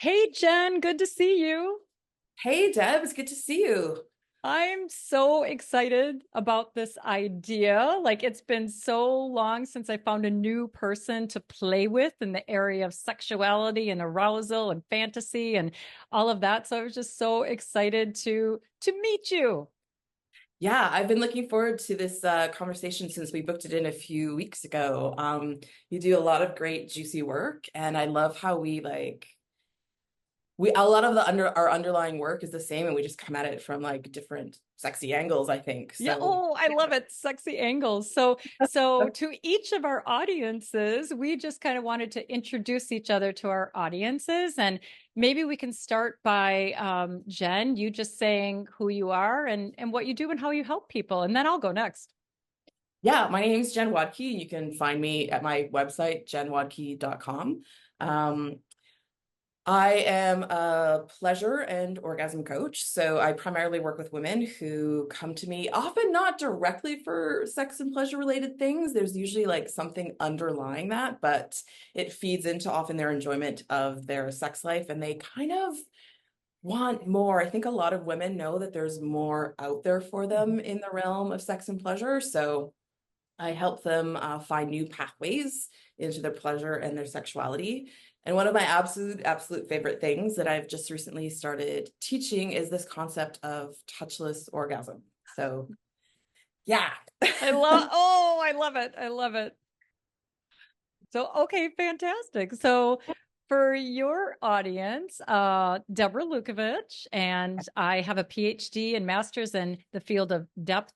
Hey, Jen, good to see you. Hey Deb, it's good to see you. I'm so excited about this idea. Like, it's been so long since I found a new person to play with in the area of sexuality and arousal and fantasy and all of that. So I was just so excited to meet you. Yeah, I've been looking forward to this conversation since we booked it in a few weeks ago. You do a lot of great, juicy work, and I love how we a lot of the our underlying work is the same, and we just come at it from like different sexy angles, I think. Yeah. So Oh, I love it. Sexy angles. So to each of our audiences, we just kind of wanted to introduce each other to our audiences. And maybe we can start by Jen, you just saying who you are and what you do and how you help people. And then I'll go next. yeah, my name is Jenn Wodtke. You can find me at my website, jennwodtke.com. Um, I am a pleasure and orgasm coach. So I primarily work with women who come to me, often not directly for sex and pleasure related things. There's usually like something underlying that, but it feeds into often their enjoyment of their sex life and they kind of want more. I think a lot of women know that there's more out there for them Mhm. in the realm of sex and pleasure. So I help them find new pathways into their pleasure and their sexuality. And one of my absolute favorite things that I've just recently started teaching is this concept of touchless orgasm. So, yeah. I love it. I love it. So, okay, fantastic. So, for your audience, Deborah Lukovich, and I have a PhD and master's in the field of depth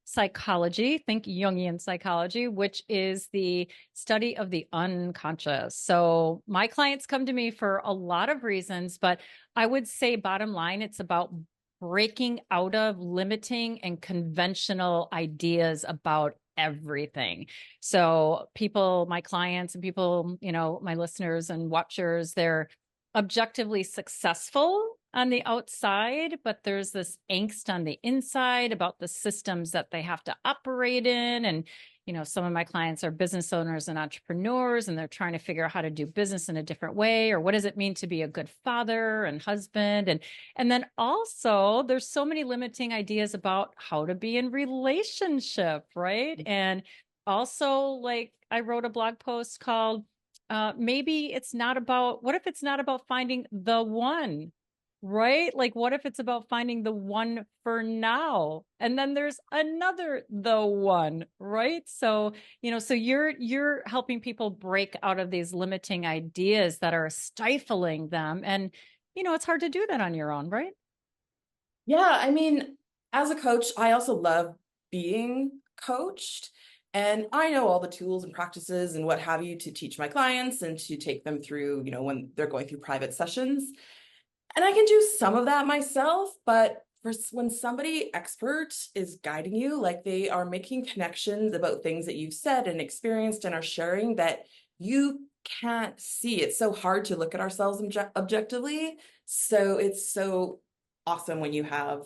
psychology, think Jungian psychology, which is the study of the unconscious. So, my clients come to me for a lot of reasons, but I would say, bottom line, it's about breaking out of limiting and conventional ideas about everything. So people, my clients and people, my listeners and watchers, they're objectively successful on the outside, but there's this angst on the inside about the systems that they have to operate in. And, some of my clients are business owners and entrepreneurs, and they're trying to figure out how to do business in a different way, or what does it mean to be a good father and husband? And then also there's so many limiting ideas about how to be in relationship, right? And also, like, I wrote a blog post called maybe it's not about, what if it's not about finding the one, right? Like, what if it's about finding the one for now, and then there's another the one, right? So, so you're helping people break out of these limiting ideas that are stifling them, and it's hard to do that on your own, right? Yeah, I mean, as a coach, I also love being coached. And I know all the tools and practices and what have you to teach my clients and to take them through, when they're going through private sessions. And I can do some of that myself, but when somebody expert is guiding you, like they are making connections about things that you've said and experienced and are sharing that you can't see. It's so hard to look at ourselves objectively. So it's so awesome when you have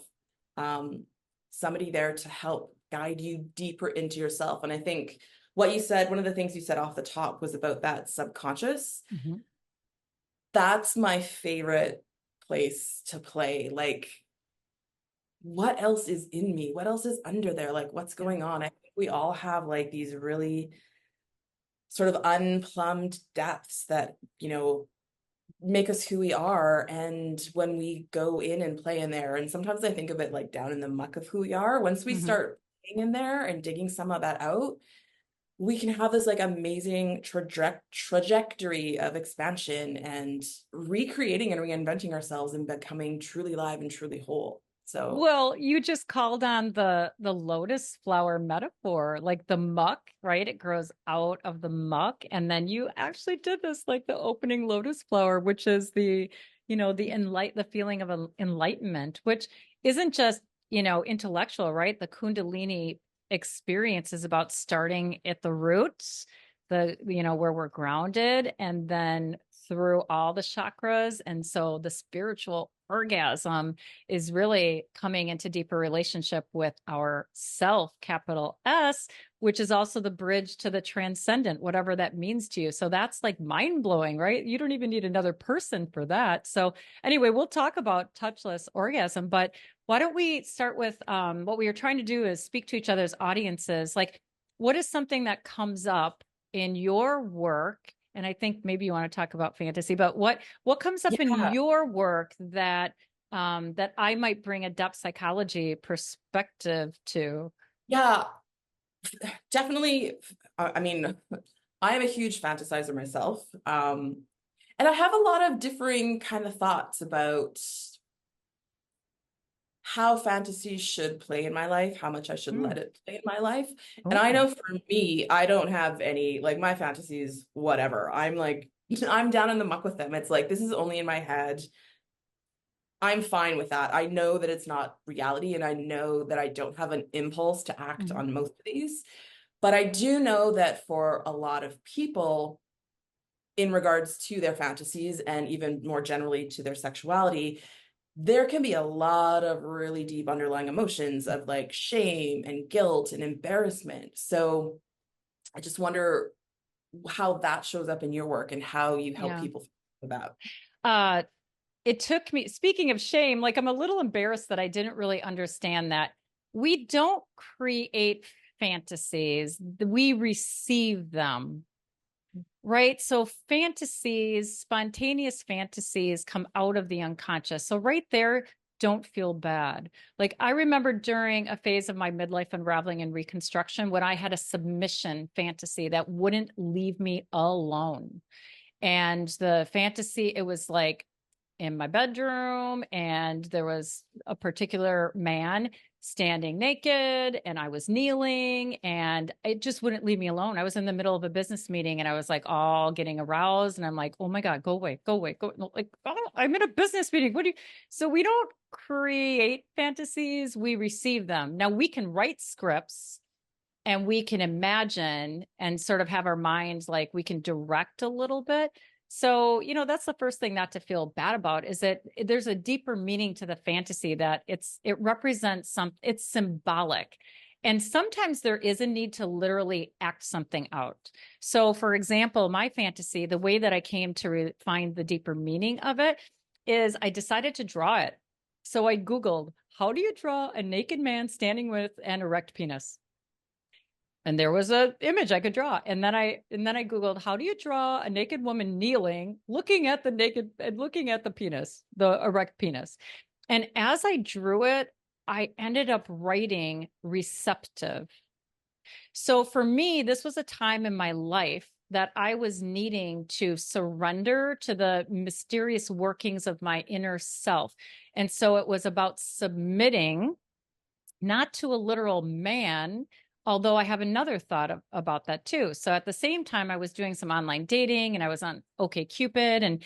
um, somebody there to help guide you deeper into yourself. And I think what you said, one of the things you said off the top was about that subconscious. Mhm. That's my favorite place to play. Like, what else is in me? What else is under there? Like, what's Yeah. going on? I think we all have like these really sort of unplumbed depths that, make us who we are. And when we go in and play in there, and sometimes I think of it like down in the muck of who we are, once we Mhm. start playing in there and digging some of that out, we can have this like amazing trajectory of expansion and recreating and reinventing ourselves and becoming truly live and truly whole. So, Well, you just called on the lotus flower metaphor, like the muck, right? It grows out of the muck, and then you actually did this like the opening lotus flower, which is the feeling of enlightenment, which isn't just, intellectual, right? The Kundalini experience is about starting at the roots, where we're grounded, and then through all the chakras. And so the spiritual orgasm is really coming into deeper relationship with our self, capital S, which is also the bridge to the transcendent, whatever that means to you. So that's like mind blowing, right? You don't even need another person for that. So anyway, we'll talk about touchless orgasm, but why don't we start with what we are trying to do is speak to each other's audiences. Like, what is something that comes up in your work? And I think maybe you want to talk about fantasy, but what comes up in Yeah. your work that that I might bring a depth psychology perspective to? Yeah, definitely. I mean, I am a huge fantasizer myself. And I have a lot of differing kind of thoughts about how fantasy should play in my life, how much I should Hmm. let it play in my life. And I Oh. know for me, I don't have any, like my fantasies, whatever. I'm like, I'm down in the muck with them. It's like, this is only in my head. I'm fine with that. I know that it's not reality, and I know that I don't have an impulse to act Mhm. on most of these. But I do know that for a lot of people, in regards to their fantasies and even more generally to their sexuality, there can be a lot of really deep underlying emotions of like shame and guilt and embarrassment. So I just wonder how that shows up in your work and how you help Yeah. people think about. Uh, it took me, speaking of shame, like I'm a little embarrassed that I didn't really understand that we don't create fantasies, we receive them. Right. So fantasies, spontaneous fantasies come out of the unconscious. So right there, don't feel bad. Like I remember during a phase of my midlife unraveling and reconstruction when I had a submission fantasy that wouldn't leave me alone. And the fantasy, it was like in my bedroom, and there was a particular man standing naked, and I was kneeling, and it just wouldn't leave me alone. I was in the middle of a business meeting, and I was like all getting aroused, and I'm like, oh my God, go away, go away, go. Like, oh, I'm in a business meeting. What do you? So we don't create fantasies, we receive them. Now we can write scripts and we can imagine and sort of have our minds like we can direct a little bit. So, that's the first thing not to feel bad about is that there's a deeper meaning to the fantasy that it represents it's symbolic. And sometimes there is a need to literally act something out. So, for example, my fantasy, the way that I came to find the deeper meaning of it is I decided to draw it. So I Googled, how do you draw a naked man standing with an erect penis? And there was a image I could draw. And then I Googled, how do you draw a naked woman kneeling, looking at the naked and looking at the penis, the erect penis. And as I drew it, I ended up writing receptive. So for me, this was a time in my life that I was needing to surrender to the mysterious workings of my inner self. And so it was about submitting not to a literal man, although I have another thought about that too. So at the same time, I was doing some online dating and I was on OkCupid, and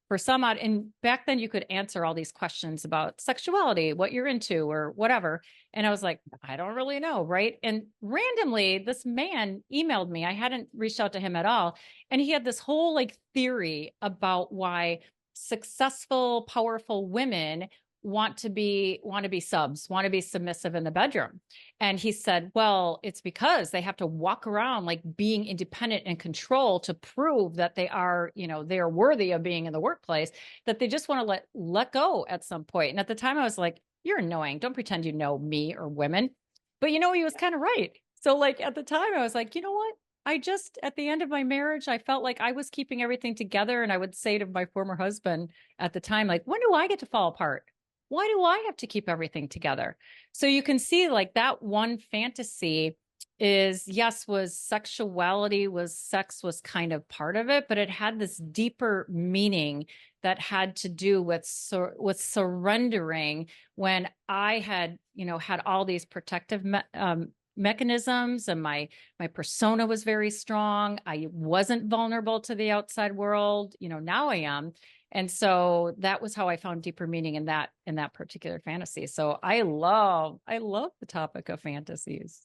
for some odd, and back then you could answer all these questions about sexuality, what you're into or whatever. And I was like, I don't really know. Right. And randomly this man emailed me. I hadn't reached out to him at all. And he had this whole like theory about why successful, powerful women want to be subs, want to be submissive in the bedroom. And he said, well, it's because they have to walk around like being independent and control to prove that they are worthy of being in the workplace, that they just want to let go at some point. And at the time I was like, you're annoying. Don't pretend you know me or women. But he was kind of right. So like at the time I was like, you know what? I just, at the end of my marriage, I felt like I was keeping everything together. And I would say to my former husband at the time, like, when do I get to fall apart? Why do I have to keep everything together? So you can see like that one fantasy is, yes, was sexuality, was sex, was kind of part of it, but it had this deeper meaning that had to do with surrendering when I had all these protective mechanisms, and my persona was very strong. I wasn't vulnerable to the outside world. Now I am. And so that was how I found deeper meaning in that particular fantasy. So I love the topic of fantasies.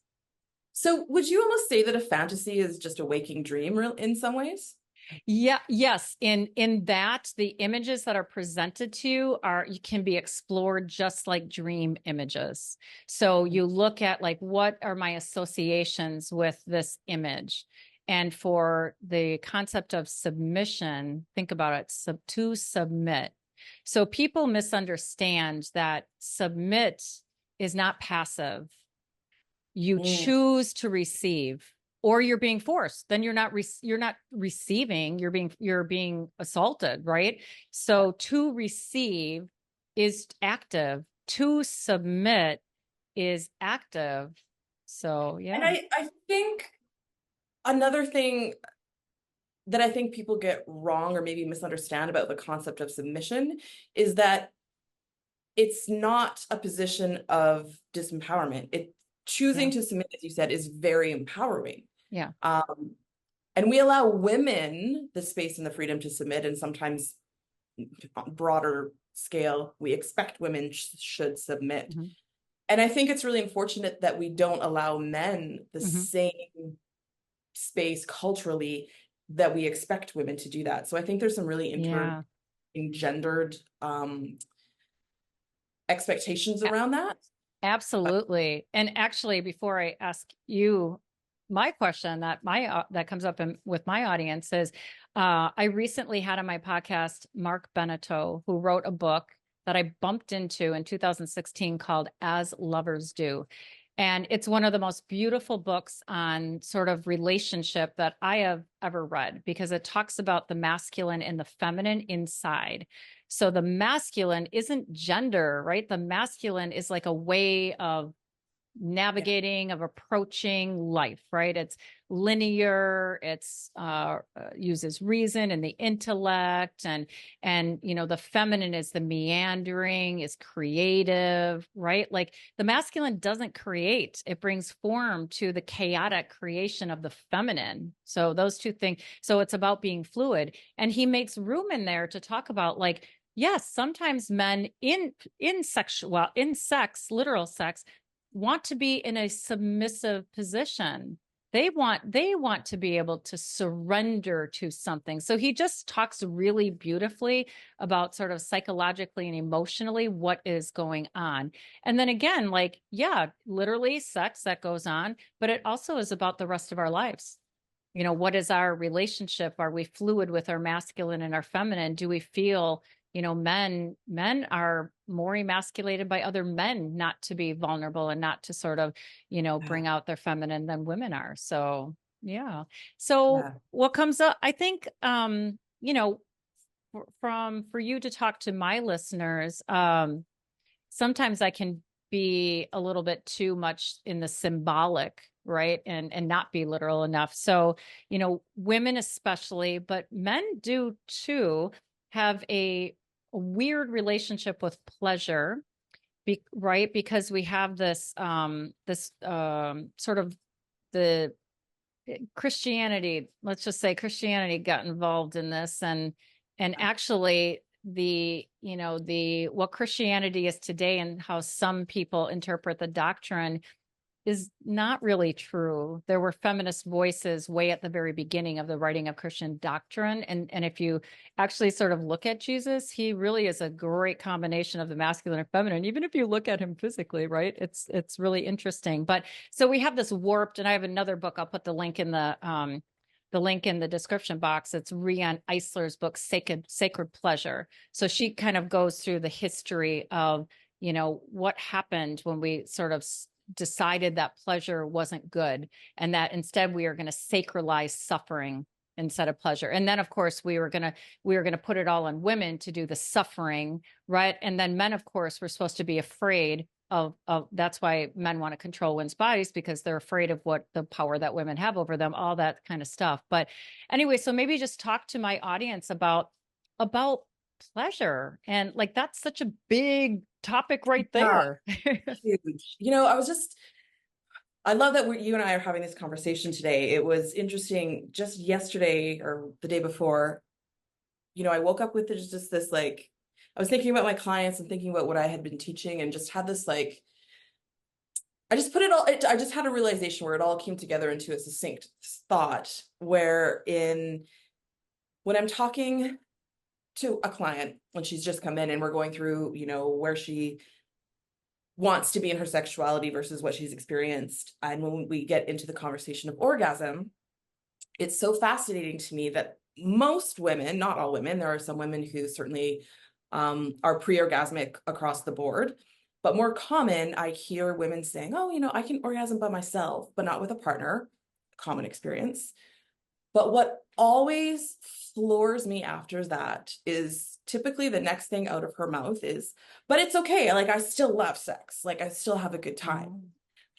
So would you almost say that a fantasy is just a waking dream in some ways? Yeah, yes. In that, the images that are presented to you can be explored just like dream images. So you look at like, what are my associations with this image? And for the concept of submission, think about it, to submit. So people misunderstand that submit is not passive. You Mm, choose to receive, or you're being forced, then you're not receiving, you're being assaulted, right? So to receive is active, to submit is active. So and yeah. I think another thing that I think people get wrong or maybe misunderstand about the concept of submission is that it's not a position of disempowerment. It Yeah. choosing to submit, as you said, is very empowering. Yeah. Um, and we allow women the space and the freedom to submit, and sometimes on broader scale, we expect women should submit. Mm-hmm. And I think it's really unfortunate that we don't allow men the Mm-hmm. same space culturally that we expect women to do that. So I think there's some really Yeah. engendered expectations around that. But Absolutely. And actually, before I ask you my question that comes up with my audience is, I recently had on my podcast Mark Beneteau, who wrote a book that I bumped into in 2016 called As Lovers Do. And it's one of the most beautiful books on sort of relationship that I have ever read, because it talks about the masculine and the feminine inside. So the masculine isn't gender, right? The masculine is like a way of yeah, navigating, of approaching life, right? It's linear, it's uses reason and the intellect, and you know, the feminine is the meandering, is creative, right? Like the masculine doesn't create, it brings form to the chaotic creation of the feminine. So those two things, so it's about being fluid. And he makes room in there to talk about, like, yes, sometimes men in sex, literal sex, want to be in a submissive position. They want to be able to surrender to something. So he just talks really beautifully about sort of psychologically and emotionally what is going on. And then again, like, yeah, literally sex that goes on, but it also is about the rest of our lives. You know, what is our relationship? Are we fluid with our masculine and our feminine? Do we feel, you know, men are more emasculated by other men not to be vulnerable and not to sort of, you know, yeah, bring out their feminine than women are. So yeah. So yeah. what comes up, I think, you know, for you to talk to my listeners, sometimes I can be a little bit too much in the symbolic, right? And not be literal enough. So, you know, women especially, but men do too, have a weird relationship with pleasure, right? Because we have this sort of the Christianity, let's just say Christianity got involved in this, and actually the, you know, the what Christianity is today and how some people interpret the doctrine is not really true. There were feminist voices way at the very beginning of the writing of Christian doctrine. And if you actually sort of look at Jesus, he really is a great combination of the masculine and feminine, even if you look at him physically, right? It's really interesting. But so we have this warped, and I have another book. I'll put the link in the description box. It's Rian Eisler's book, Sacred Pleasure. So she kind of goes through the history of, you know, what happened when we sort of decided that pleasure wasn't good, and that instead we are going to sacralize suffering instead of pleasure. And then of course we were going to put it all on women to do the suffering, right? And then men, of course, were supposed to be afraid of that's why men want to control women's bodies, because they're afraid of what the power that women have over them, all that kind of stuff. But anyway, so maybe just talk to my audience about pleasure, and like that's such a big topic right Yeah, there. huge. I love that you and I are having this conversation today. It was interesting just yesterday or the day before, I woke up with just this like, I was thinking about my clients and thinking about what I had been teaching and just had this like, I just had a realization where it all came together into a succinct thought wherein when I'm talking to a client when she's just come in and we're going through, where she wants to be in her sexuality versus what she's experienced. And when we get into the conversation of orgasm, it's so fascinating to me that most women, not all women, there are some women who certainly are pre-orgasmic across the board, but more common, I hear women saying, oh, I can orgasm by myself, but not with a partner, common experience. But what always floors me after that is typically the next thing out of her mouth is, but it's okay. Like, I still love sex. Like, I still have a good time. Oh.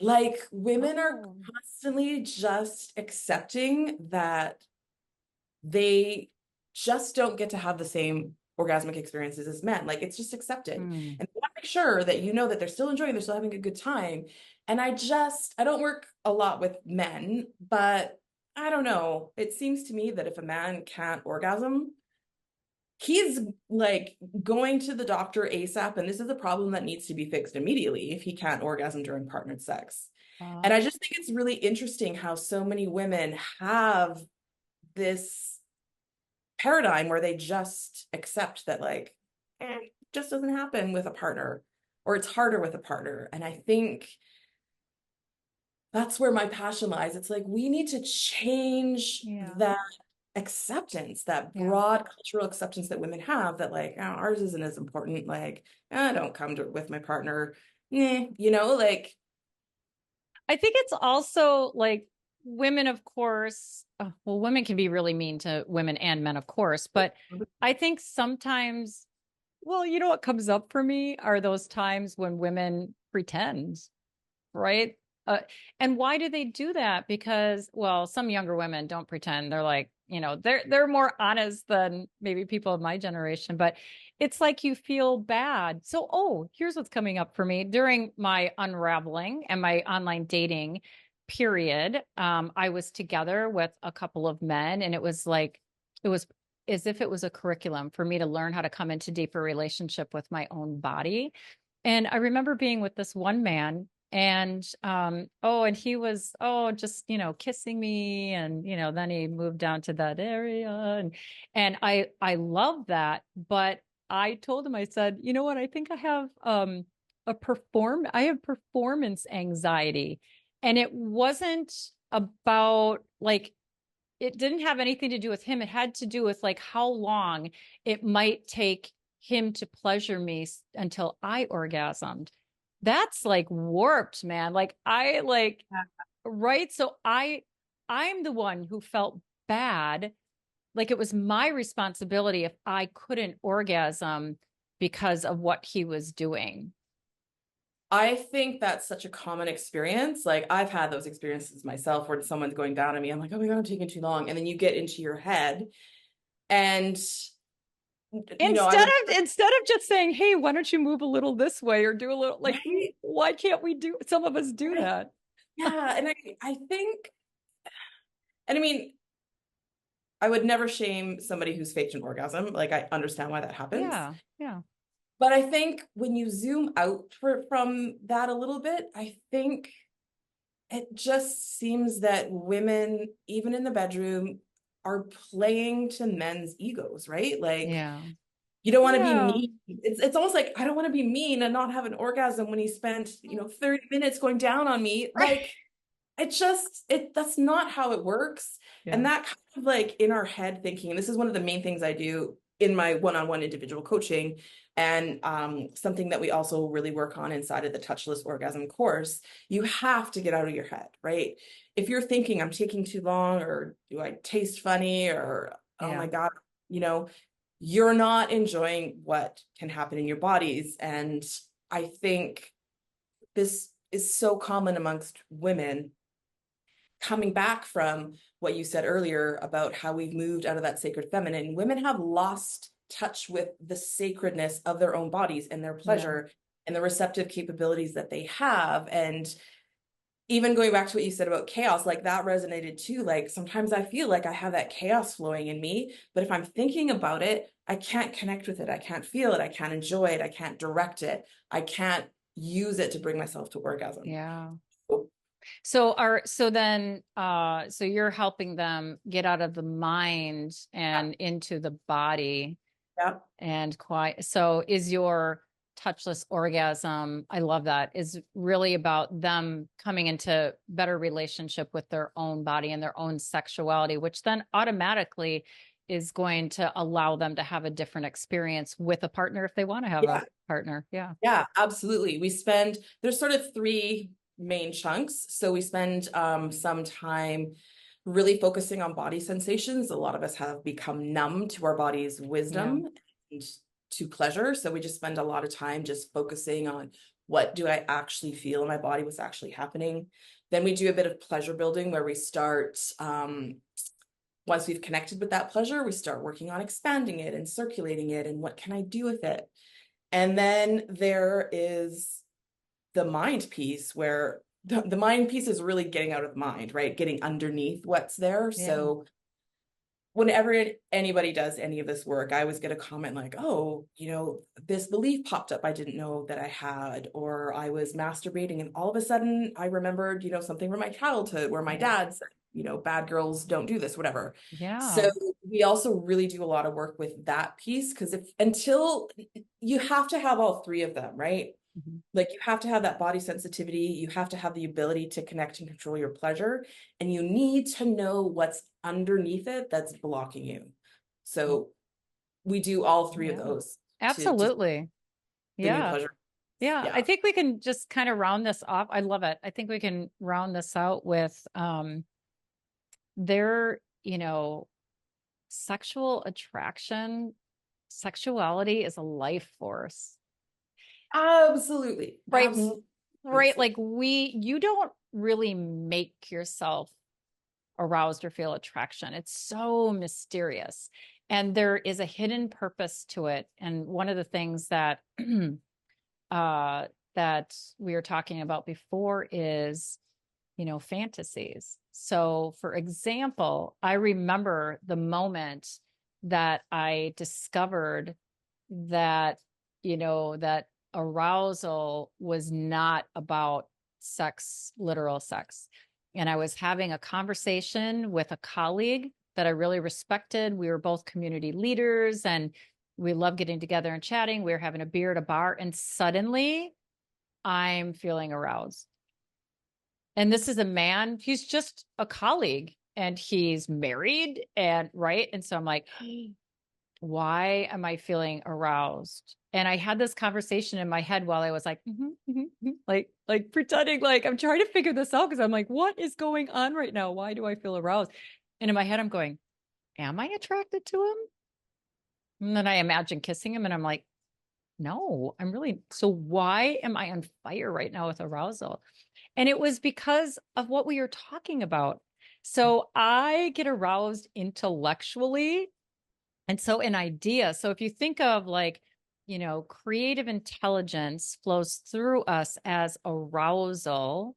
Like, women are Oh. constantly just accepting that they just don't get to have the same orgasmic experiences as men. Like, it's just accepted. Mm. And they want to make sure that that they're still enjoying, they're still having a good time. And I don't work a lot with men, but I don't know. It seems to me that if a man can't orgasm, he's like going to the doctor ASAP. And this is a problem that needs to be fixed immediately if he can't orgasm during partnered sex. And I just think it's really interesting how so many women have this paradigm where they just accept that, like, it just doesn't happen with a partner, or it's harder with a partner. And I think that's where my passion lies. It's like, we need to change Yeah. that acceptance, that Yeah. broad cultural acceptance that women have, that like, oh, ours isn't as important. Like, I don't come with my partner. Like, I think it's also like women, of course, well, women can be really mean to women and men, of course, but I think sometimes, well, what comes up for me are those times when women pretend, right? Uh, and why do they do that? Because, well, some younger women don't pretend. They're like, they're more honest than maybe people of my generation, but it's like you feel bad. So, here's what's coming up for me during my unraveling and my online dating period. I was together with a couple of men, and it was as if it was a curriculum for me to learn how to come into deeper relationship with my own body. And I remember being with this one man, and and he was just kissing me, and then he moved down to that area, and I love that. But I told him, I said, you know what, I think I have I have performance anxiety. And it wasn't about like, it didn't have anything to do with him. It had to do with like how long it might take him to pleasure me until I orgasmed. That's like warped, man. Like right. So I'm the one who felt bad. Like it was my responsibility if I couldn't orgasm because of what he was doing. I think that's such a common experience. Like, I've had those experiences myself where someone's going down on me. I'm like, oh my God, I'm taking too long. And then you get into your head and I would, Instead of just saying, hey, why don't you move a little this way or do a little, like, right? why can't we do, some of us do Right. that? Yeah. And I think, and I mean, I would never shame somebody who's faked an orgasm. Like, I understand why that happens. Yeah. Yeah. But I think when you zoom out from that a little bit, I think it just seems that women, even in the bedroom, are playing to men's egos, right? Like, Yeah. you don't want to be Yeah. mean. It's almost like, I don't want to be mean and not have an orgasm when he spent, 30 minutes going down on me. Right. Like, that's not how it works. Yeah. And that kind of like in our head thinking, and this is one of the main things I do in my one-on-one individual coaching, and something that we also really work on inside of the touchless orgasm course. You have to get out of your head, right? If you're thinking, I'm taking too long, or do I taste funny, or oh Yeah. my God, you know you're not enjoying what can happen in your bodies. And I think this is so common amongst women, coming back from what you said earlier about how we've moved out of that sacred feminine. Women have lost touch with the sacredness of their own bodies and their Yeah. pleasure and the receptive capabilities that they have. And even going back to what you said about chaos, like that resonated too. Like, sometimes I feel like I have that chaos flowing in me, but if I'm thinking about it, I can't connect with it. I can't feel it. I can't enjoy it. I can't direct it. I can't use it to bring myself to orgasm. Yeah. So you're helping them get out of the mind and into the body Yeah. and quiet. So is your touchless orgasm, I love that, is really about them coming into better relationship with their own body and their own sexuality, which then automatically is going to allow them to have a different experience with a partner if they want to have Yeah. a partner. Yeah. Yeah, absolutely. There's sort of three main chunks. So we spend some time really focusing on body sensations. A lot of us have become numb to our body's Yeah. wisdom and to pleasure. So we just spend a lot of time just focusing on what do I actually feel in my body, what's actually happening. Then we do a bit of pleasure building where we start, once we've connected with that pleasure, we start working on expanding it and circulating it and what can I do with it. And then there is the mind piece where the mind piece is really getting out of the mind, right? Getting underneath what's there. Yeah. So whenever anybody does any of this work, I always get a comment like, oh, this belief popped up I didn't know that I had, or I was masturbating and all of a sudden I remembered, something from my childhood where my Yeah. dad said, bad girls don't do this, whatever. Yeah. So we also really do a lot of work with that piece because until you have to have all three of them, right? Mhm. Like you have to have that body sensitivity, you have to have the ability to connect and control your pleasure, and you need to know what's underneath it that's blocking you. So we do all three of Yeah. those to Absolutely. the new Yeah. pleasure. Yeah, I Yeah. think we can just kind of round this off. I love it. I think we can round this out with their, sexual attraction, sexuality is a life force. Absolutely. Right. Right. Absolutely. Like you don't really make yourself aroused or feel attraction. It's so mysterious. And there is a hidden purpose to it. And one of the things that uh, that we were talking about before is, fantasies. So, for example, I remember the moment that I discovered that, that arousal was not about sex, literal sex. And I was having a conversation with a colleague that I really respected. We were both community leaders and we love getting together and chatting. We were having a beer at a bar, and suddenly I'm feeling aroused. And this is a man, he's just a colleague and he's married and right. And so I'm like, why am I feeling aroused? And I had this conversation in my head while I was like, like pretending like I'm trying to figure this out because I'm like, what is going on right now? Why do I feel aroused? And in my head, I'm going, am I attracted to him? And then I imagine kissing him and I'm like, no, I'm really. So why am I on fire right now with arousal? And it was because of what we were talking about. So I get aroused intellectually. And so an idea. So if you think of like, creative intelligence flows through us as arousal.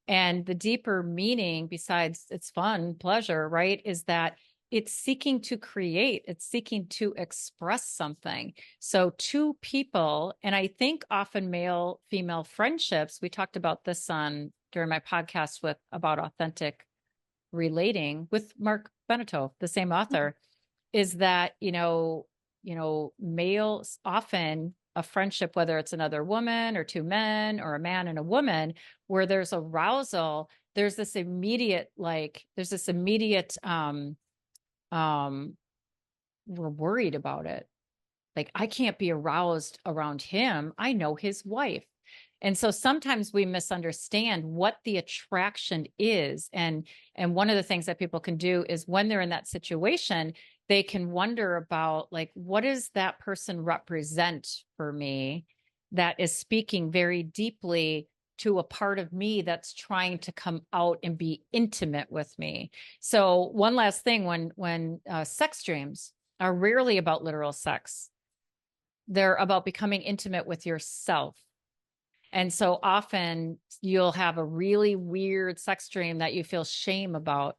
And the deeper meaning, besides it's fun, pleasure, right, is that it's seeking to create, it's seeking to express something. So, two people, and I think often male female friendships, we talked about this on during my podcast with about authentic relating with Mark Beneteau, the same author, is that, males often a friendship, whether it's another woman or two men or a man and a woman, where there's arousal, there's this immediate, um, we're worried about it. Like, I can't be aroused around him. I know his wife. And so sometimes we misunderstand what the attraction is. And one of the things that people can do is when they're in that situation, they can wonder about like, what does that person represent for me that is speaking very deeply to a part of me that's trying to come out and be intimate with me. So one last thing, when sex dreams are rarely about literal sex, they're about becoming intimate with yourself. And so often you'll have a really weird sex dream that you feel shame about.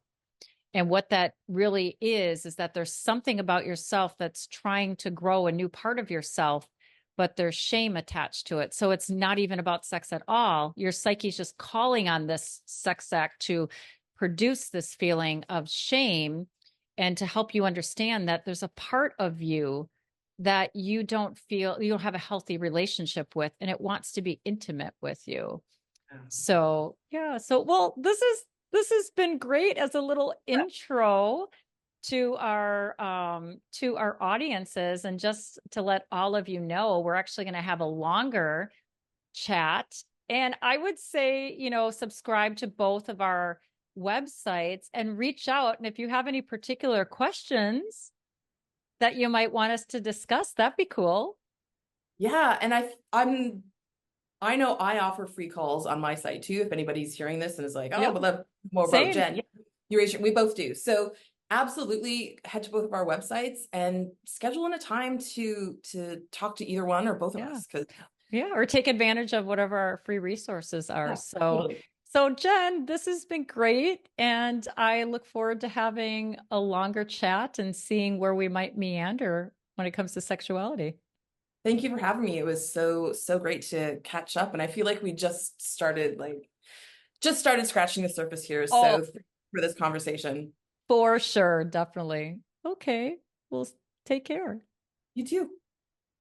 And what that really is that there's something about yourself that's trying to grow a new part of yourself but there's shame attached to it. So it's not even about sex at all. Your psyche's just calling on this sex act to produce this feeling of shame and to help you understand that there's a part of you that you don't have a healthy relationship with, and it wants to be intimate with you. So, yeah. So, well, this has been great as a little intro to our audiences, and just to let all of you know, we're actually going to have a longer chat. And I would say, subscribe to both of our websites and reach out. And if you have any particular questions that you might want us to discuss, that'd be cool. Yeah, and I know I offer free calls on my site too. If anybody's hearing this and is like, oh, Yeah, but that's more about same. Jenn. Yeah, we both do. So absolutely head to both of our websites and schedule in a time to talk to either one or both of Yeah. us. Because Yeah, or take advantage of whatever our free resources are. yeah, So, totally. so Jenn, this has been great, and I look forward to having a longer chat and seeing where we might meander when it comes to sexuality. Thank you for having me. It was so great to catch up. And I feel like we just started scratching the surface here. Oh, So for this conversation. for sure, definitely. Okay, well, take care. You too.